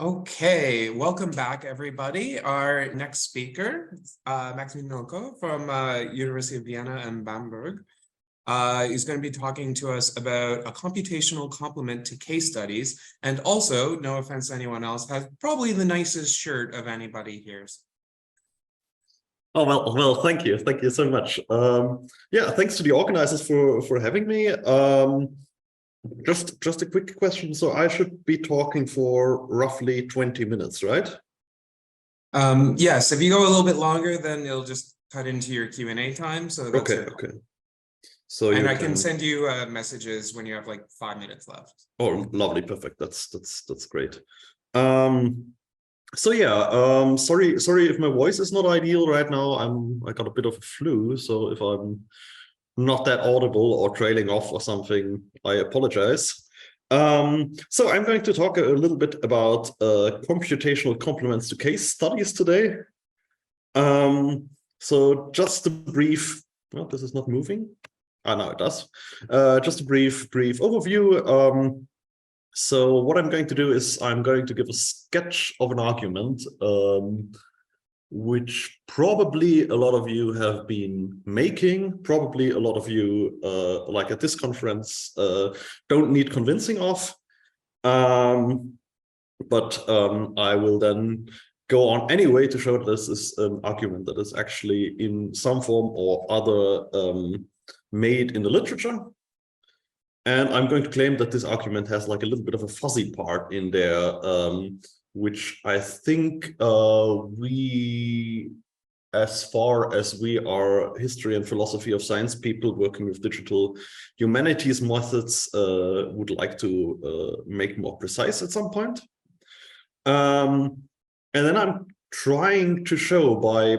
Okay, welcome back, everybody. Our next speaker, Maximilian Noichl from University of Vienna and Bamberg, is going to be talking to us about a computational complement to case studies, and also, no offense to anyone else, has probably the nicest shirt of anybody here. Oh, well, thank you so much. Yeah, thanks to the organizers for having me. Just a quick question. So I should be talking for roughly 20 minutes, right? Yes, if you go a little bit longer, then it'll just cut into your Q&A time. So that's okay. So and I can send you messages when you have like 5 minutes left. Oh, lovely, perfect. That's great. So yeah, sorry if my voice is not ideal right now. I got a bit of a flu, so if I'm not that audible or trailing off or something, I apologize. So I'm going to talk a little bit about computational complements to case studies today. So just a brief, well, this is not moving. Ah, no, it does. Just a brief overview. So what I'm going to do is I'm going to give a sketch of an argument, which probably a lot of you have been making. Probably a lot of you, like at this conference, don't need convincing of. But I will then go on anyway to show that this is an argument that is actually in some form or other made in the literature. And I'm going to claim that this argument has like a little bit of a fuzzy part in there, which I think we, as far as we are history and philosophy of science people working with digital humanities methods, would like to make more precise at some point. And then I'm trying to show by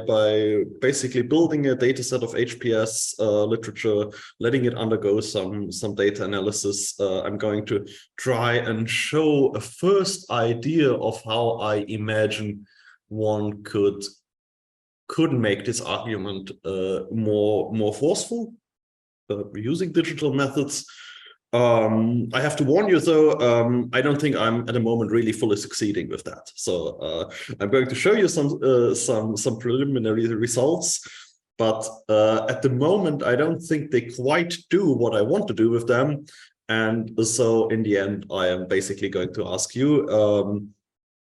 basically building a data set of HPS literature, letting it undergo some data analysis. I'm going to try and show a first idea of how I imagine one could make this argument more forceful using digital methods. I have to warn you, though, I don't think I'm at the moment really fully succeeding with that. So I'm going to show you some preliminary results, but at the moment, I don't think they quite do what I want to do with them. And so in the end, I am basically going to ask you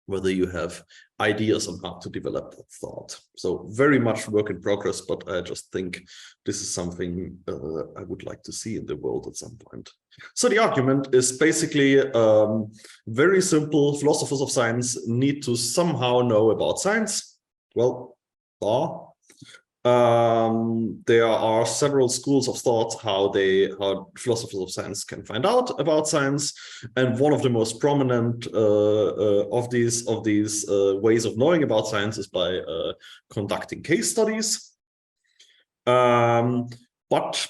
whether you have ideas on how to develop that thought. So very much work in progress, but I just think this is something I would like to see in the world at some point. So the argument is basically very simple. Philosophers of science need to somehow know about science. Well, there are several schools of thought how philosophers of science can find out about science, and one of the most prominent of these ways of knowing about science is by conducting case studies. But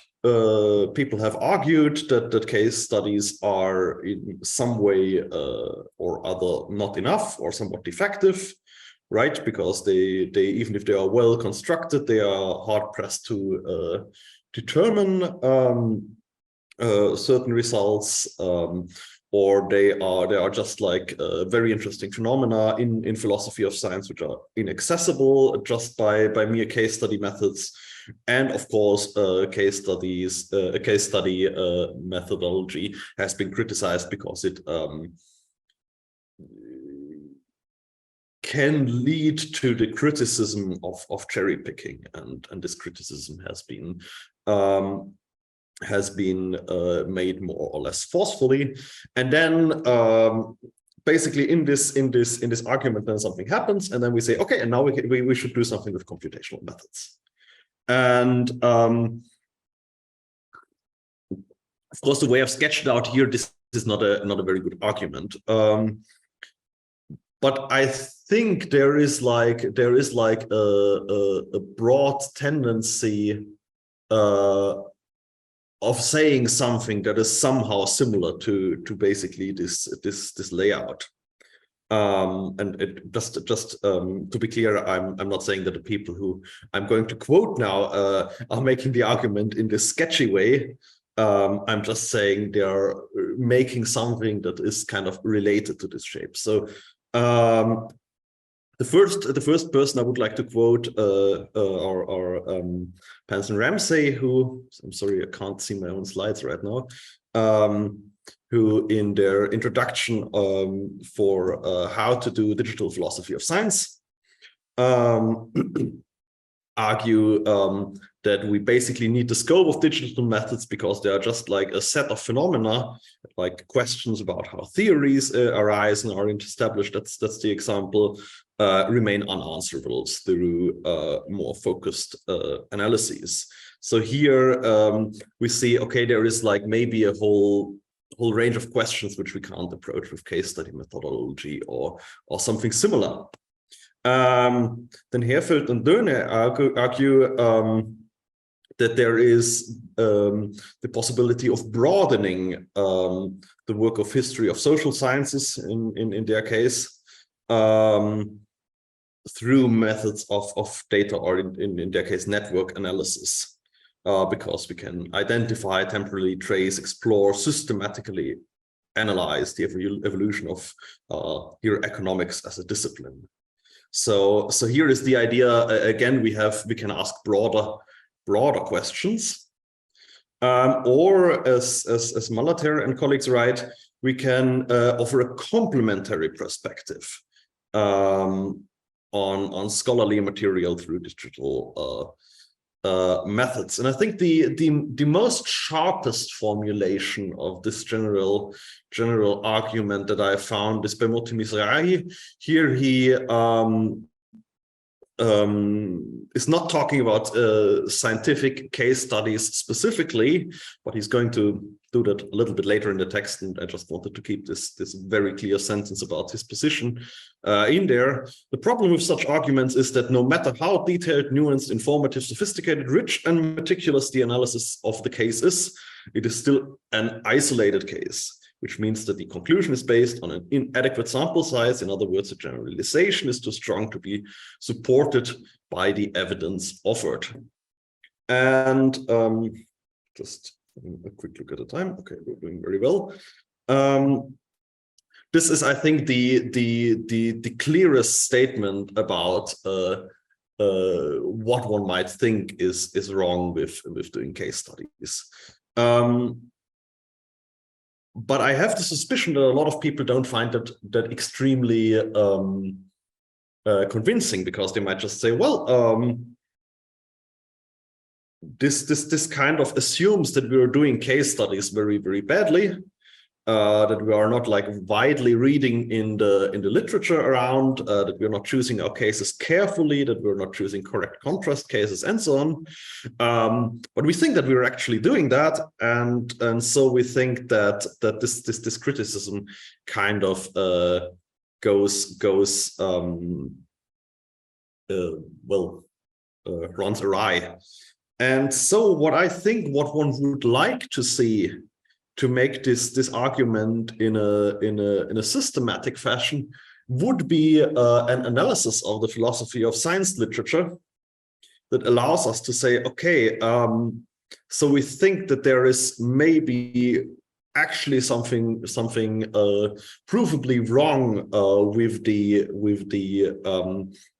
people have argued that case studies are in some way or other not enough or somewhat defective. Right, because they even if they are well constructed, they are hard pressed to determine certain results, or they are just like very interesting phenomena in philosophy of science, which are inaccessible just by mere case study methods. And of course, a case study methodology has been criticized because it can lead to the criticism of cherry picking, and this criticism has been made more or less forcefully. And then basically in this argument, then something happens, and then we say, okay, and now we should do something with computational methods. And of course, the way I've sketched it out here, this is not a very good argument. But I think there is like a broad tendency of saying something that is somehow similar to basically this layout. And it just to be clear, I'm not saying that the people who I'm going to quote now are making the argument in this sketchy way. I'm just saying they are making something that is kind of related to this shape. So The first person I would like to quote our Panson Ramsey, who, I'm sorry, I can't see my own slides right now, who in their introduction for how to do digital philosophy of science argue that we basically need the scope of digital methods because they are just like a set of phenomena, like questions about how theories arise and are established. That's the example. Remain unanswerable through more focused analyses. So here we see, okay, there is like maybe a whole range of questions which we can't approach with case study methodology or something similar. Then Herfeld and Döhne argue that there is the possibility of broadening the work of history of social sciences in their case through methods of data, or in their case network analysis, because we can identify, temporally trace, explore, systematically analyze the evolution of here economics as a discipline. So here is the idea, again, we can ask broader questions, or as Malater and colleagues write, we can offer a complementary perspective on scholarly material through digital methods. And I think the most sharpest formulation of this general argument that I found is by Mizrahi. Here he is not talking about scientific case studies specifically, but he's going to do that a little bit later in the text. And I just wanted to keep this very clear sentence about his position in there. The problem with such arguments is that no matter how detailed, nuanced, informative, sophisticated, rich, and meticulous the analysis of the case is, it is still an isolated case, which means that the conclusion is based on an inadequate sample size. In other words, the generalization is too strong to be supported by the evidence offered. And just a quick look at the time. Okay, we're doing very well. This is, I think, the clearest statement about what one might think is wrong with doing case studies. But I have the suspicion that a lot of people don't find that extremely convincing, because they might just say, well, this kind of assumes that we are doing case studies very, very badly, that we are not like widely reading in the literature around, that we're not choosing our cases carefully, that we're not choosing correct contrast cases, and so on. But we think that we're actually doing that, and so we think that this criticism kind of runs awry. And so what one would like to see to make this argument in a systematic fashion would be an analysis of the philosophy of science literature that allows us to say, okay, so we think that there is maybe actually something provably wrong with the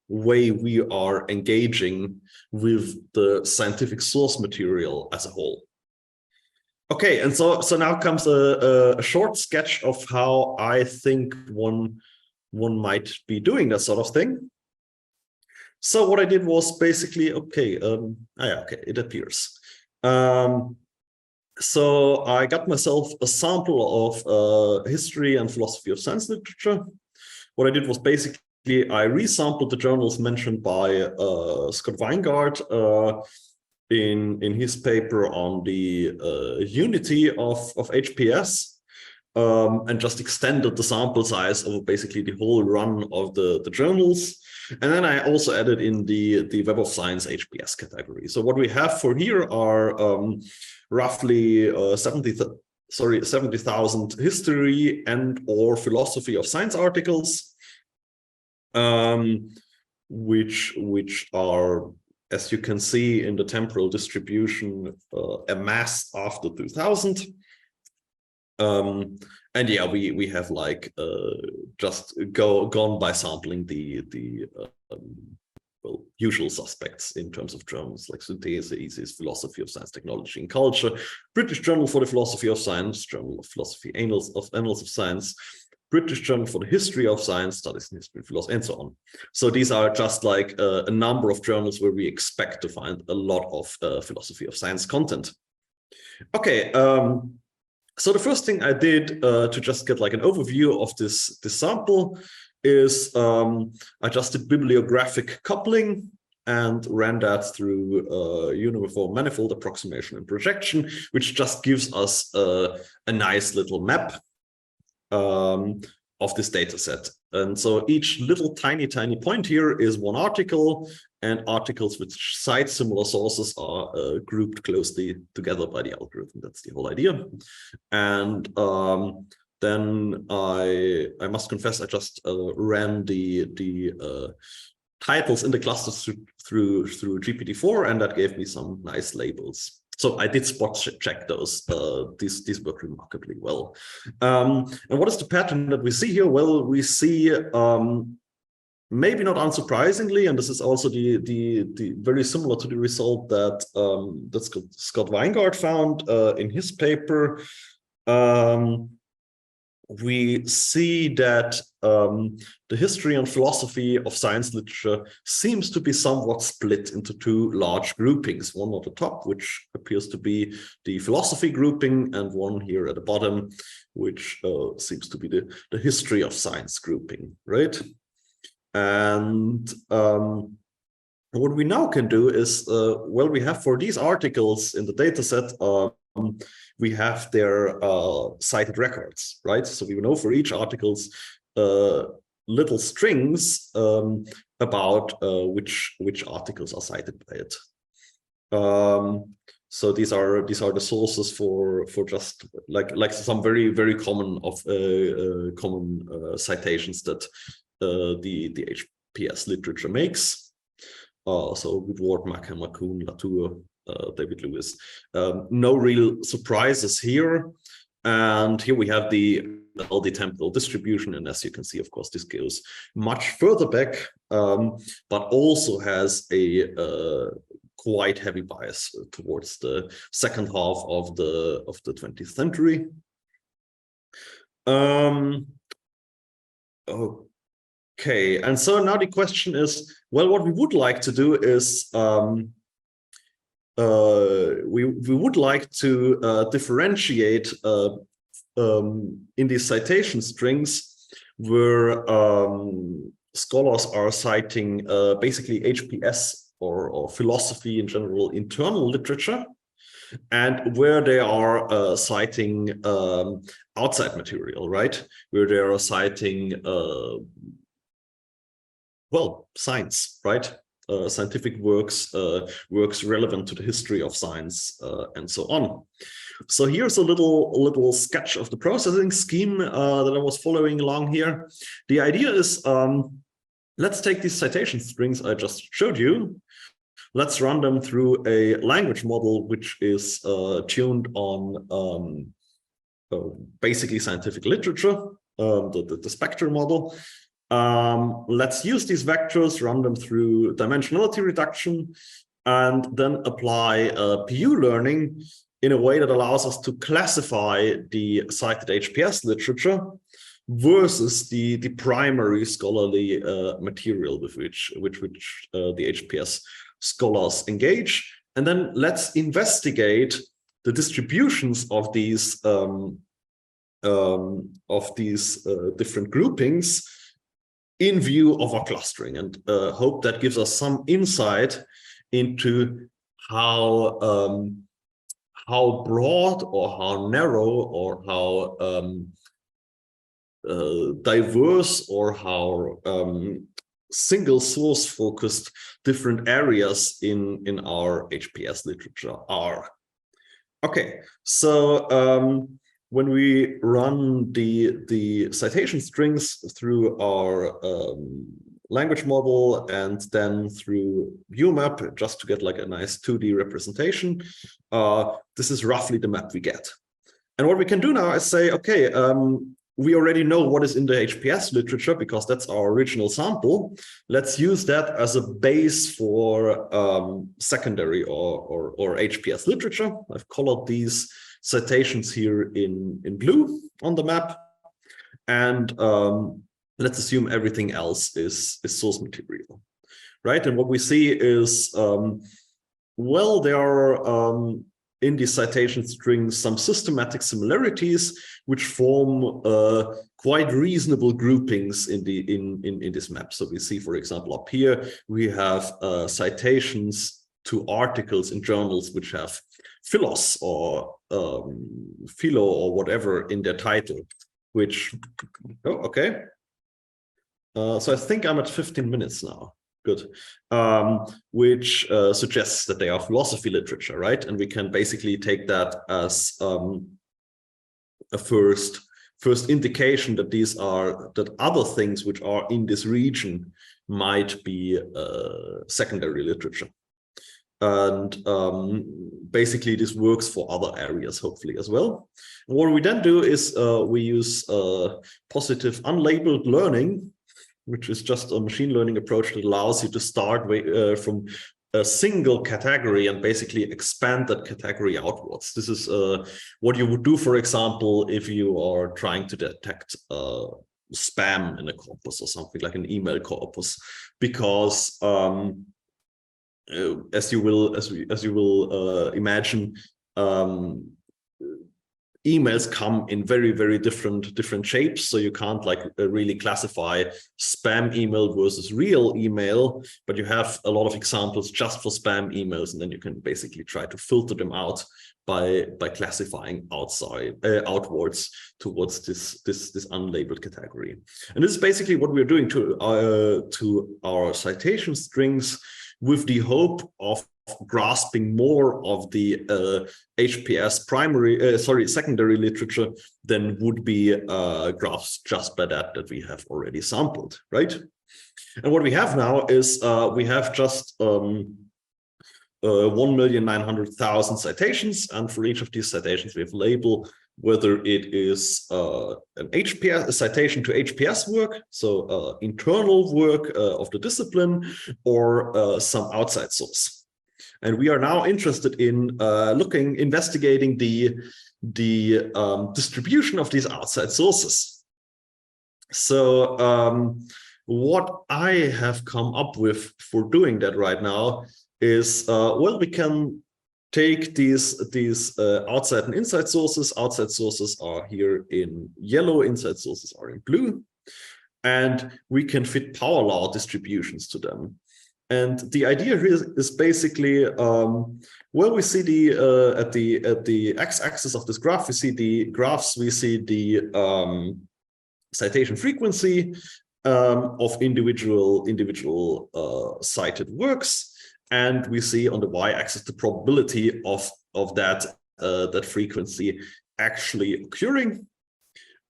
way we are engaging with the scientific source material as a whole. Okay, and so now comes a short sketch of how I think one might be doing that sort of thing. So what I did was basically, okay, it appears. So I got myself a sample of history and philosophy of science literature. What I did was basically I resampled the journals mentioned by Scott Weingart in his paper on the unity of HPS, and just extended the sample size of basically the whole run of the journals. And then I also added in the Web of Science HPS category. So what we have for here are roughly 70,000 history and or philosophy of science articles, which are, as you can see in the temporal distribution, amassed after 2000. And yeah, we have like just gone by sampling the well, usual suspects in terms of journals like Synthesis, Philosophy of Science, Technology and Culture, British Journal for the Philosophy of Science, Journal of Philosophy, Annals of Science, British Journal for the History of Science, Studies in History, Philosophy, and so on. So these are just like a number of journals where we expect to find a lot of philosophy of science content. Okay, so the first thing I did to just get like an overview of this sample is I just did bibliographic coupling and ran that through uniform manifold approximation and projection, which just gives us a nice little map of this data set. And so each little tiny point here is one article, and articles which cite similar sources are grouped closely together by the algorithm. That's the whole idea. And then I must confess, I just ran the titles in the clusters through GPT-4, and that gave me some nice labels. So I did spot check those. These work remarkably well. And what is the pattern that we see here? Well, we see maybe not unsurprisingly, and this is also the very similar to the result that Scott Weingart found in his paper. We see that the history and philosophy of science literature seems to be somewhat split into two large groupings, one at the top, which appears to be the philosophy grouping, and one here at the bottom, which seems to be the history of science grouping, right? And what we now can do is, well, we have for these articles in the data set, we have their cited records, right? So we know for each article's little strings about which articles are cited by it. So these are the sources for just like some very common citations that the HPS literature makes. So Woodward, Mackham, Kuhn, Latour, David Lewis. No real surprises here. And here we have the LD temporal distribution. And as you can see, of course, this goes much further back, but also has a quite heavy bias towards the second half of the 20th century. Okay, and so now the question is, well, what we would like to do is we would like to differentiate in these citation strings where scholars are citing basically HPS or philosophy in general internal literature, and where they are citing outside material, right? Where they are citing well, science, right? Scientific works, works relevant to the history of science, and so on. So here's a little sketch of the processing scheme that I was following along here. The idea is, let's take these citation strings I just showed you. Let's run them through a language model which is tuned on basically scientific literature, the spectrum model. Let's use these vectors, run them through dimensionality reduction, and then apply PU learning in a way that allows us to classify the cited HPS literature versus the primary scholarly material with which the HPS scholars engage. And then let's investigate the distributions of these different groupings in view of our clustering, and hope that gives us some insight into how broad or how narrow or how diverse or how single source focused different areas in our HPS literature are. Okay, so when we run the citation strings through our language model and then through UMAP, just to get like a nice 2D representation, this is roughly the map we get. And what we can do now is say, okay, we already know what is in the HPS literature because that's our original sample. Let's use that as a base for secondary or HPS literature. I've colored these citations here in blue on the map. And let's assume everything else is source material, right? And what we see is, well, there are in these citation strings some systematic similarities which form quite reasonable groupings in this map. So we see, for example, up here we have citations to articles in journals which have philos or philo or whatever in their title, which okay. So I think I'm at 15 minutes now. Good. Which suggests that they are philosophy literature, right? And we can basically take that as a first indication that that other things which are in this region might be secondary literature. And basically this works for other areas, hopefully, as well. And what we then do is we use positive unlabeled learning, which is just a machine learning approach that allows you to start from a single category and basically expand that category outwards. This is what you would do, for example, if you are trying to detect spam in a corpus or something like an email corpus, because as you will imagine, emails come in very, very different shapes. So you can't like really classify spam email versus real email, but you have a lot of examples just for spam emails, and then you can basically try to filter them out by classifying outwards towards this unlabeled category. And this is basically what we're doing to our citation strings, with the hope of grasping more of the HPS secondary literature than would be grasped just by that we have already sampled, right? And what we have now is we have just 1,900,000 citations, and for each of these citations we have label whether it is a citation to HPS work, so internal work of the discipline, or some outside source. And we are now interested in investigating the distribution of these outside sources. So what I have come up with for doing that right now is, well, we can take these outside and inside sources. Outside sources are here in yellow, inside sources are in blue, and we can fit power law distributions to them. And the idea here is basically, well, we see at the x-axis of this graph, we see the graphs, we see the citation frequency of individual cited works. And we see on the y-axis the probability of that frequency actually occurring.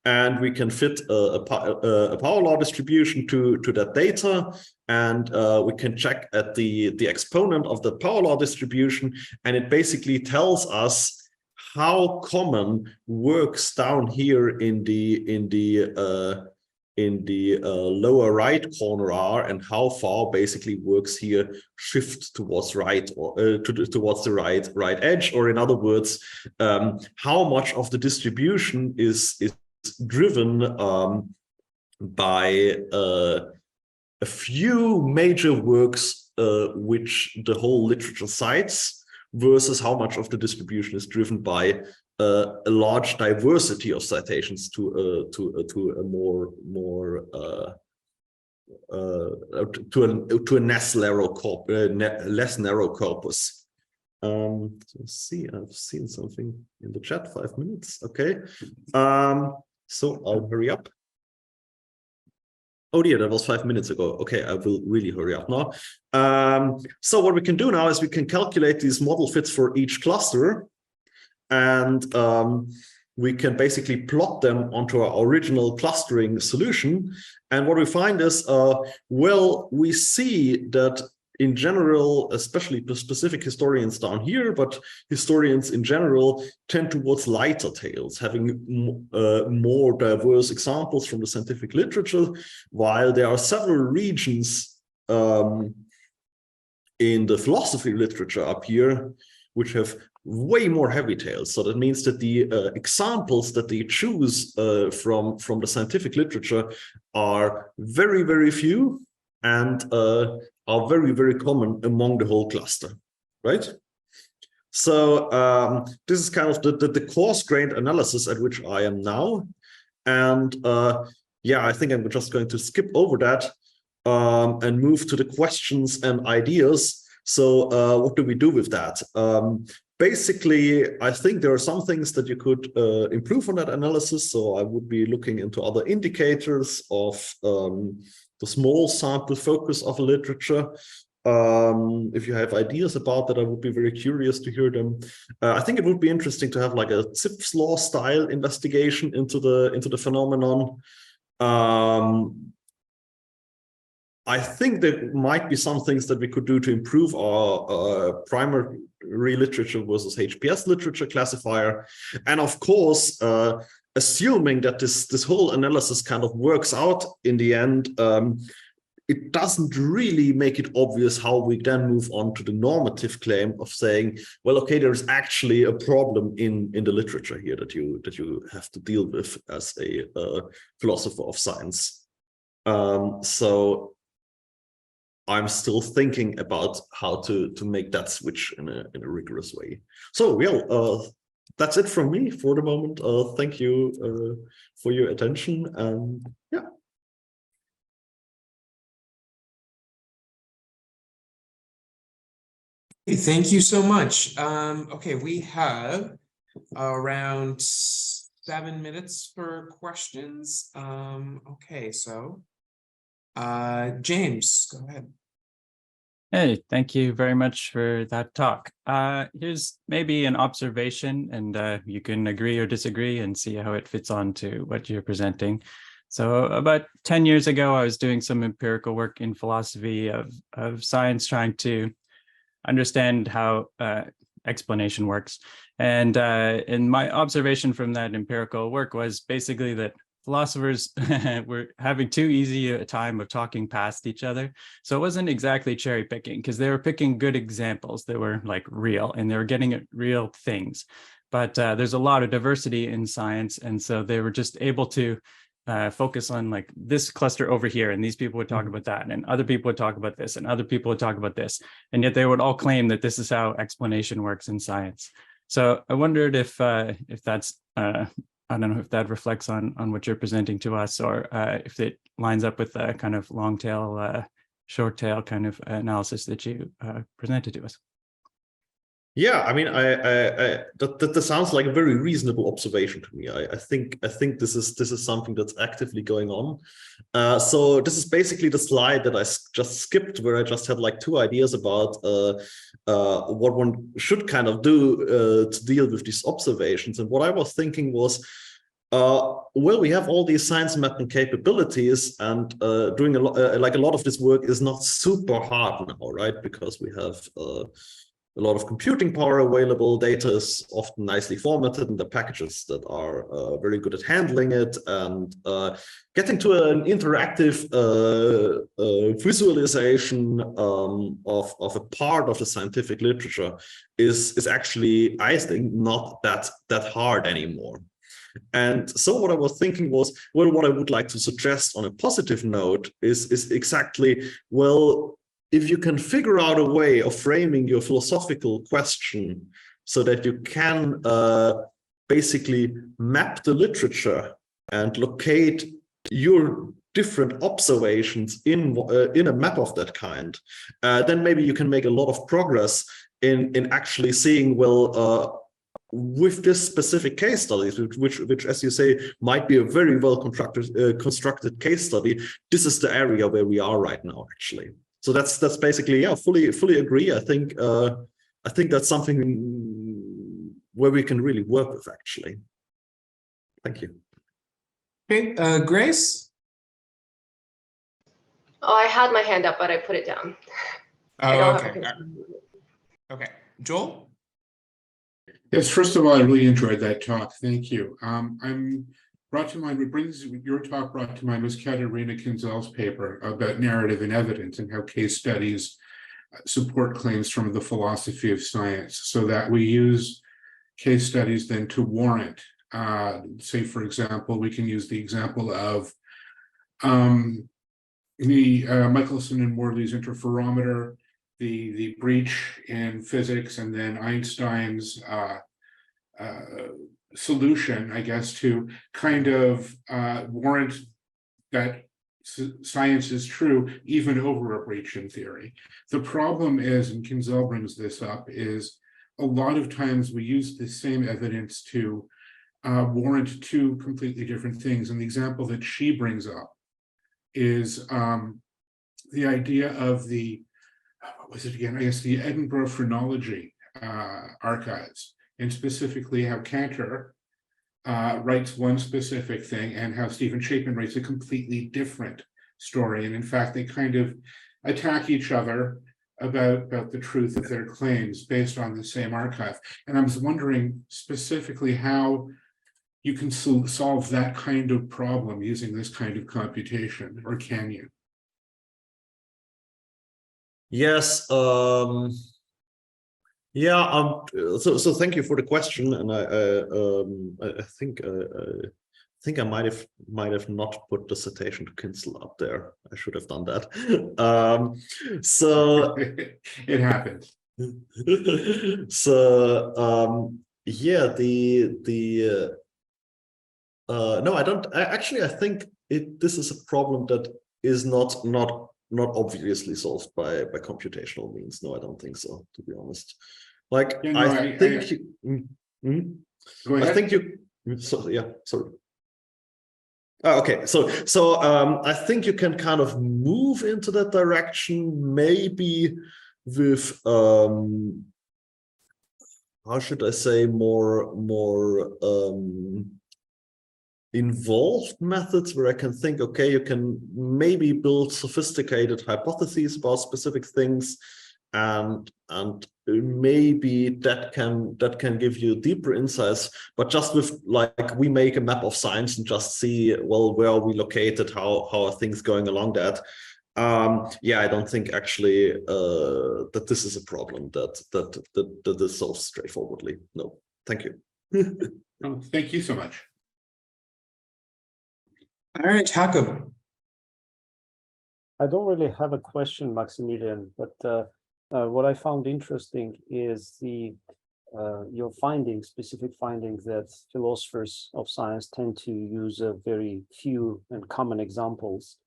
And we can fit a power law distribution to that data, and we can check at the exponent of the power law distribution, and it basically tells us how common works down here in the lower right corner are, and how far basically works here shift towards right, or towards the right edge, or in other words, how much of the distribution is driven by a few major works which the whole literature cites, versus how much of the distribution is driven by a large diversity of citations to a less narrow corpus. So let's see, I've seen something in the chat, 5 minutes. Okay. So I'll hurry up. Oh dear, that was 5 minutes ago. Okay, I will really hurry up now. So what we can do now is we can calculate these model fits for each cluster, and we can basically plot them onto our original clustering solution. And what we find is, well, we see that in general, especially specific historians down here, but historians in general tend towards lighter tales, having more diverse examples from the scientific literature, while there are several regions in the philosophy literature up here which have way more heavy tales. So that means that the examples that they choose from the scientific literature are very, very few and are very, very common among the whole cluster, right? So this is kind of the coarse-grained analysis at which I am now. And yeah, I think I'm just going to skip over that and move to the questions and ideas. So what do we do with that? Basically, I think there are some things that you could improve on that analysis. So I would be looking into other indicators of the small sample focus of a literature. If you have ideas about that, I would be very curious to hear them. I think it would be interesting to have like a Zipf's law style investigation into the phenomenon. I think there might be some things that we could do to improve our primary literature versus HPS literature classifier. And of course, assuming that this whole analysis kind of works out in the end, it doesn't really make it obvious how we then move on to the normative claim of saying, well, okay, there's actually a problem in the literature here that you have to deal with as a philosopher of science. So I'm still thinking about how to make that switch in a rigorous way. So yeah, that's it from me for the moment. Thank you for your attention, and yeah. Thank you so much. Okay, we have around 7 minutes for questions. Okay, so James, go ahead. Hey, thank you very much for that talk. Here's maybe an observation, and you can agree or disagree and see how it fits on to what you're presenting. So about 10 years ago, I was doing some empirical work in philosophy of science, trying to understand how explanation works. And my observation from that empirical work was basically that philosophers were having too easy a time of talking past each other. So it wasn't exactly cherry picking, because they were picking good examples that were like real, and they were getting at real things. But there's a lot of diversity in science. And so they were just able to focus on like this cluster over here, and these people would talk about that, and other people would talk about this, and other people would talk about this. And yet they would all claim that this is how explanation works in science. So I wondered if that's I don't know if that reflects on what you're presenting to us, or if it lines up with the kind of long tail, short tail kind of analysis that you presented to us. Yeah, I mean, that sounds like a very reasonable observation to me. I think this is something that's actively going on. So this is basically the slide that I just skipped, where I just had like 2 ideas about what one should kind of do to deal with these observations. And what I was thinking was, well, we have all these science mapping capabilities, and doing a lot of this work is not super hard now, right? Because we have a lot of computing power available. Data is often nicely formatted in the packages that are very good at handling it, and getting to an interactive visualization of a part of the scientific literature is actually, I think, not that hard anymore. And so what I was thinking was, well, what I would like to suggest on a positive note is exactly, well, if you can figure out a way of framing your philosophical question so that you can basically map the literature and locate your different observations in a map of that kind, then maybe you can make a lot of progress in actually seeing, well, with this specific case studies, which, as you say, might be a very well constructed case study, this is the area where we are right now, actually. So that's basically, yeah, fully agree. I think that's something where we can really work with, actually. Thank you. Okay, Grace? Oh, I had my hand up, but I put it down. Oh, okay. Okay. Joel? Yes, first of all, I really enjoyed that talk. Thank you. I'm brought to mind, your talk brought to mind was Katerina Kinzel's paper about narrative and evidence and how case studies support claims from the philosophy of science, so that we use case studies then to warrant, say, for example, we can use the example of Michelson and Morley's interferometer, the breach in physics, and then Einstein's solution, I guess, to kind of warrant that science is true even over a breach in theory. The problem is, and Kinzel brings this up, is a lot of times we use the same evidence to warrant two completely different things. And the example that she brings up is the idea of what was it again? I guess the Edinburgh Phrenology archives, and specifically how Cantor writes one specific thing and how Stephen Chapin writes a completely different story. And in fact, they kind of attack each other about the truth of their claims based on the same archive. And I was wondering specifically how you can solve that kind of problem using this kind of computation, or can you? Yes. Yeah. So thank you for the question, and I think I might have not put the citation to Kinzel up there. I should have done that. So it happens. So yeah, no, I don't. I think this is a problem that is not obviously solved by computational means. No, I don't think so, to be honest. Like, yeah, no, I think go ahead. I think so, yeah, sorry. Okay, so I think you can kind of move into that direction, maybe with how should I say, more involved methods, where I can think, okay, you can maybe build sophisticated hypotheses about specific things, and maybe that can give you deeper insights. But just with, like, we make a map of science and just see, well, where are we located, how are things going along that. Yeah, I don't think actually that this is a problem that is solved straightforwardly. No, thank you. Oh, thank you so much. All right, Jakob. I don't really have a question, Maximilian, but what I found interesting is your findings, specific findings, that philosophers of science tend to use very few and common examples.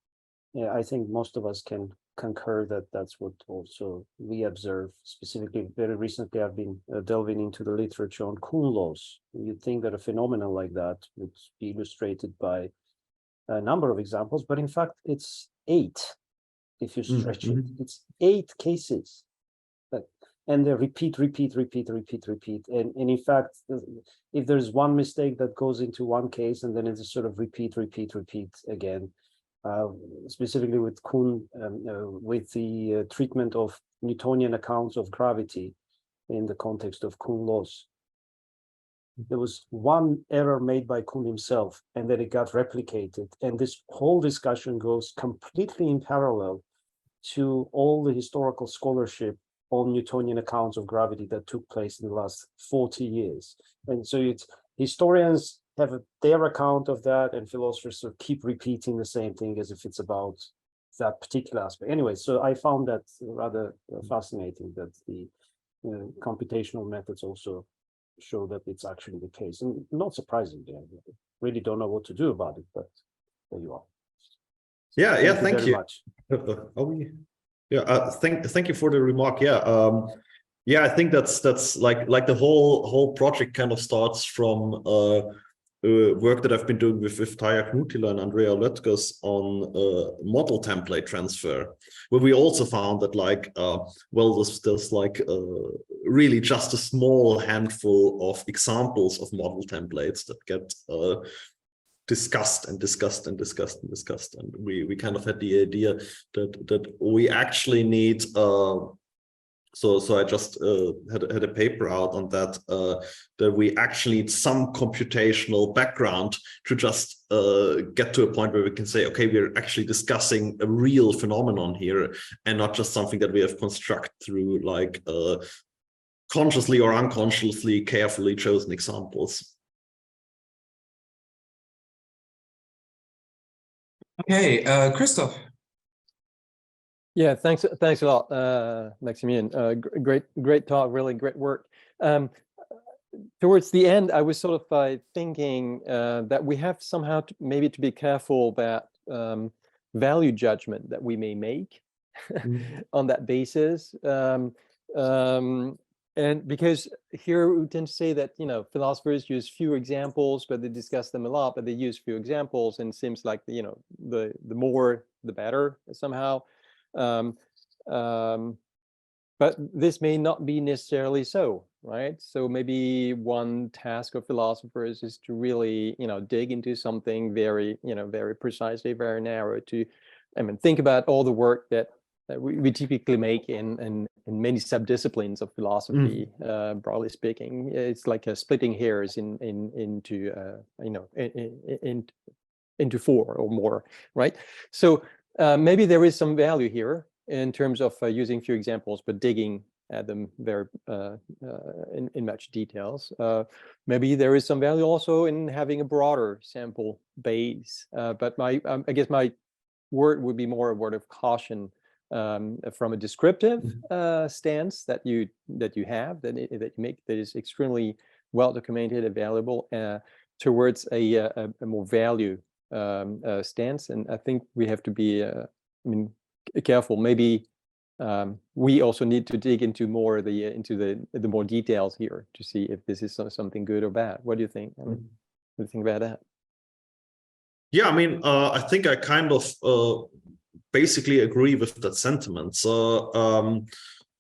Yeah, I think most of us can concur that that's what also we observe. Specifically, very recently, I've been delving into the literature on Kuhn laws. You'd think that a phenomenon like that would be illustrated by a number of examples, but in fact, it's 8. If you stretch it, it's 8 cases. And they repeat. And in fact, if there's one mistake that goes into one case, and then it's sort of repeat again, specifically with Kuhn, with the treatment of Newtonian accounts of gravity in the context of Kuhn laws. There was one error made by Kuhn himself, and then it got replicated. And this whole discussion goes completely in parallel to all the historical scholarship on Newtonian accounts of gravity that took place in the last 40 years. And so it's historians have their account of that, and philosophers sort of keep repeating the same thing as if it's about that particular aspect. Anyway, so I found that rather fascinating, that the computational methods also show that it's actually the case. And not surprisingly, I really don't know what to do about it, but there you are. Yeah, thank you. Much. Yeah, thank you for the remark. Yeah, yeah, I think that's like the whole project kind of starts from work that I've been doing with Taya Knuuttila and Knuuttila Loettgers on model template transfer, where we also found that, like, well, there's like really just a small handful of examples of model templates that get discussed, and we kind of had the idea that we actually need So I just had a paper out on that, that we actually need some computational background to just get to a point where we can say, okay, we're actually discussing a real phenomenon here and not just something that we have constructed through like consciously or unconsciously carefully chosen examples. Okay, Christoph. Yeah, thanks a lot, Maximilian. Great talk, really great work. Towards the end, I was sort of thinking that we have somehow maybe to be careful about value judgment that we may make on that basis. And because here we tend to say that, you know, philosophers use few examples, but they discuss them a lot, but they use few examples, and it seems like, you know, the more, the better somehow. But this may not be necessarily so, right? So maybe one task of philosophers is to really, you know, dig into something very, you know, very precisely, very narrow, to, I mean, think about all the work that we typically make in many subdisciplines of philosophy, broadly speaking. It's like splitting hairs into you know, into four or more, right? So maybe there is some value here in terms of using few examples, but digging at them very in much details. Maybe there is some value also in having a broader sample base. But I guess my word would be more a word of caution from a descriptive stance that you have, that you make, that is extremely well documented, available, towards a more value stance. And I think we have to be I mean, careful. Maybe we also need to dig into more into the more details here to see if this is something good or bad. What do you think? I mean, what do you think about that? Yeah, I mean, I think I kind of basically agree with that sentiment. So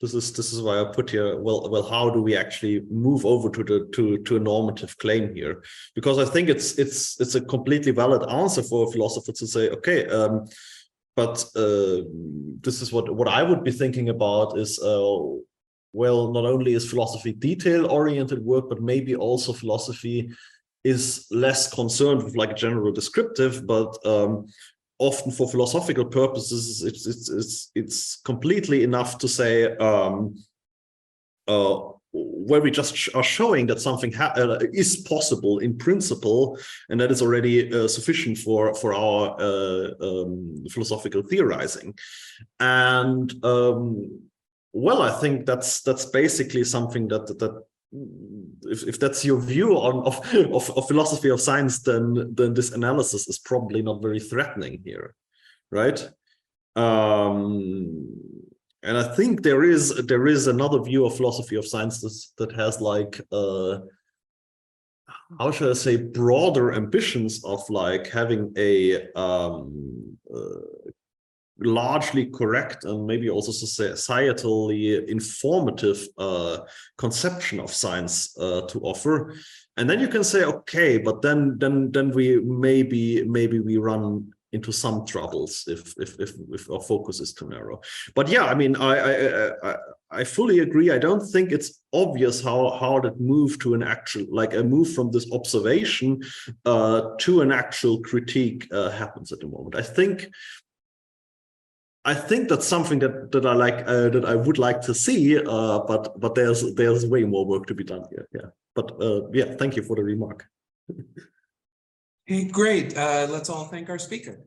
this is why I put here, well, how do we actually move over to a normative claim here? Because I think it's a completely valid answer for a philosopher to say, okay, but this is what I would be thinking about is, well, not only is philosophy detail-oriented work, but maybe also philosophy is less concerned with like general descriptive, but often for philosophical purposes, it's completely enough to say where we just are showing that something is possible in principle, and that is already sufficient for our philosophical theorizing. And well, I think that's basically something that if that's your view of philosophy of science, then this analysis is probably not very threatening here, right? And I think there is another view of philosophy of science that has like how should I say, broader ambitions of like having a largely correct and maybe also societally informative conception of science to offer. And then you can say, okay, but then we maybe we run into some troubles if our focus is too narrow. But yeah, I mean, I fully agree. I don't think it's obvious how that move to an actual, like a move from this observation to an actual critique happens at the moment. I think that's something that I like, that I would like to see, but there's way more work to be done here. Yeah, but yeah, thank you for the remark. Okay, great. Let's all thank our speaker.